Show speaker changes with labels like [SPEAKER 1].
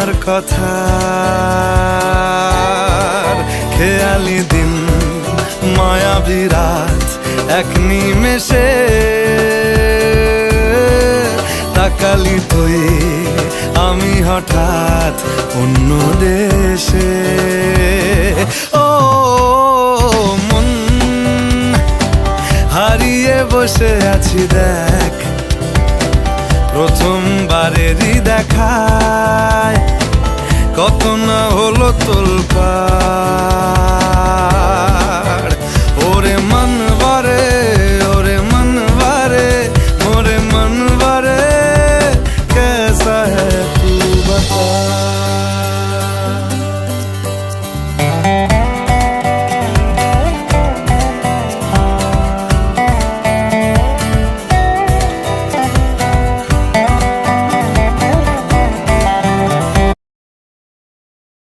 [SPEAKER 1] তোমার কথা খেয়ালি দিন মায়াবী রাত এক নিমেষে তাকালি তুই আমি হঠাৎ অন্য দেশে। ও মন হারিয়ে বসে আছি দেখ প্রথমবারেরই দেখায়